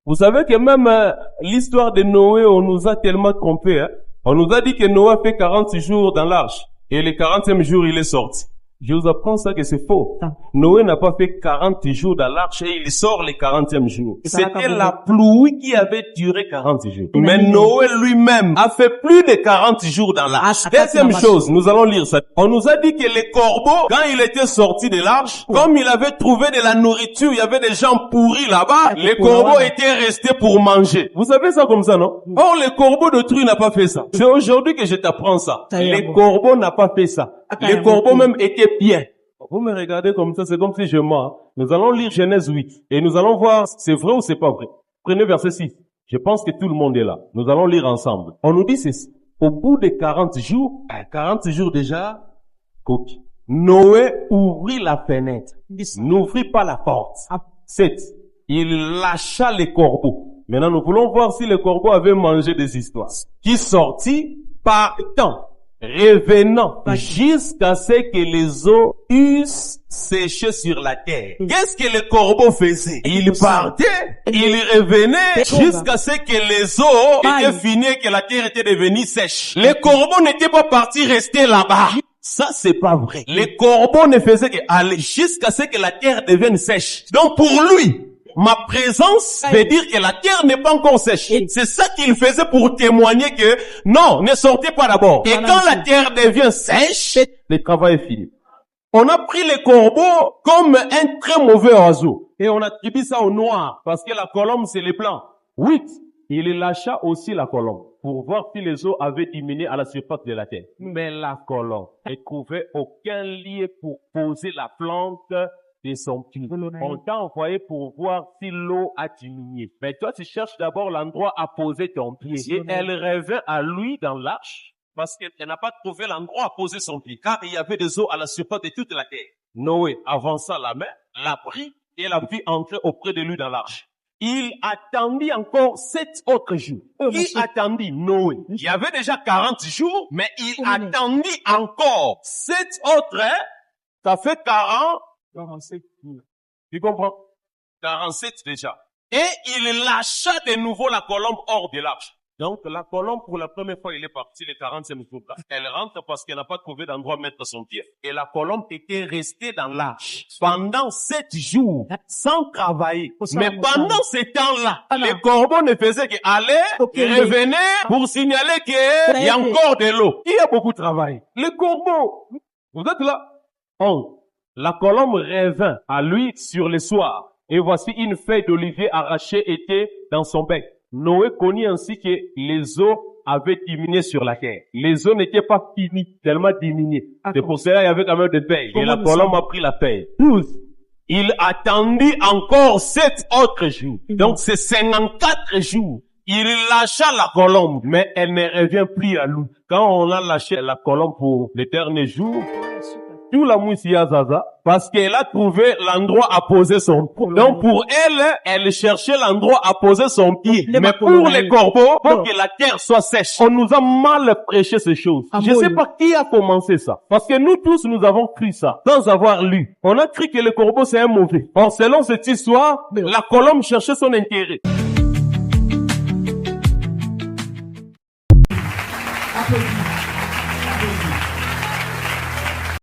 Vous savez que même l'histoire de Noé, on nous a tellement trompés. Hein? On nous a dit que Noé a fait 40 jours dans l'arche. Et le 40e jour, il est sorti. Je vous apprends ça que c'est faux. Noé n'a pas fait 40 jours dans l'arche et il sort le 40e jour. C'était la pluie qui avait duré 40 jours. Mais Noé lui-même a fait plus de 40 jours dans l'arche. Deuxième chose, nous allons lire ça. On nous a dit que les corbeaux, quand il était sorti de l'arche, comme il avait trouvé de la nourriture, il y avait des gens pourris là-bas, les corbeaux étaient restés pour manger. Vous savez ça comme ça, non? Or, les corbeaux de truie n'a pas fait ça. C'est aujourd'hui que je t'apprends ça. Les corbeaux n'a pas fait ça. Les corbeaux même étaient bien. Vous me regardez comme ça, c'est comme si je mens. Nous allons lire Genèse 8 et nous allons voir c'est vrai ou c'est pas vrai. Prenez verset 6. Je pense que tout le monde est là. Nous allons lire ensemble. On nous dit ceci. Au bout de 40 jours déjà, Noé ouvrit la fenêtre. N'ouvrit pas la porte. 7. Il lâcha les corbeaux. Maintenant, nous voulons voir si les corbeaux avaient mangé des histoires. Qui sortit partant, revenant, jusqu'à ce que les eaux eussent séché sur la terre. Qu'est-ce que les corbeaux faisaient? Ils partaient, ils revenaient, jusqu'à ce que les eaux étaient finies et que la terre était devenue sèche. Les corbeaux n'étaient pas partis rester là-bas. Ça, c'est pas vrai. Les corbeaux ne faisaient qu'aller jusqu'à ce que la terre devienne sèche. Donc, pour lui, ma présence veut dire que la terre n'est pas encore sèche. C'est ça qu'il faisait pour témoigner que, non, ne sortez pas d'abord. Et quand la terre devient sèche, le travail est fini. On a pris les corbeaux comme un très mauvais oiseau. Et on attribue ça au noir, parce que la colombe, c'est les blancs. 8. Il lâcha aussi la colombe, pour voir si les eaux avaient diminué à la surface de la terre. Mais la colombe ne trouvait aucun lieu pour poser la plante de son pied. On t'a envoyé pour voir si l'eau a diminué. Mais toi, tu cherches d'abord l'endroit à poser ton pied. Et elle revint à lui dans l'arche, parce qu'elle n'a pas trouvé l'endroit à poser son pied, car il y avait des eaux à la surface de toute la terre. Noé avança la main, la prit, et la vit entrer auprès de lui dans l'arche. Il attendit encore 7 autres jours. Qui attendit? Noé. Il y avait déjà 40 jours, mais il attendit encore 7 autres, hein? Ça fait 47 jours. Tu comprends? 47 déjà. Et il lâcha de nouveau la colombe hors de l'arche. Donc, la colombe, pour la première fois, il est parti le 40e jour. Elle rentre parce qu'elle n'a pas trouvé d'endroit à mettre son pied. Et la colombe était restée dans l'arche pendant 7 jours, sans travailler. Mais pendant ce temps-là, les corbeaux ne faisaient qu'aller, revenir pour signaler qu'il y a encore de l'eau. Il y a beaucoup de travail. Les corbeaux, vous êtes là? La colombe revint à lui sur le soir. Et voici une feuille d'olivier arrachée était dans son bec. Noé connut ainsi que les eaux avaient diminué sur la terre. Les eaux n'étaient pas finies, tellement diminuées. C'est pour cela qu'il y avait quand même des feuilles. Et la colombe a pris la feuille. 12. Il attendit encore 7 autres jours. Donc c'est 54 jours. Il lâcha la colombe, mais elle ne revient plus à lui. Quand on a lâché la colombe pour les derniers jours, tout la moussia zaza, parce qu'elle a trouvé l'endroit à poser son pied. Donc pour elle, elle cherchait l'endroit à poser son pied. Mais pour les corbeaux, pour que la terre soit sèche, on nous a mal prêché ces choses. Je ne sais pas qui a commencé ça. Parce que nous tous, nous avons cru ça, sans avoir lu. On a cru que le corbeau c'est un mauvais. Or, selon cette histoire, la colombe cherchait son intérêt.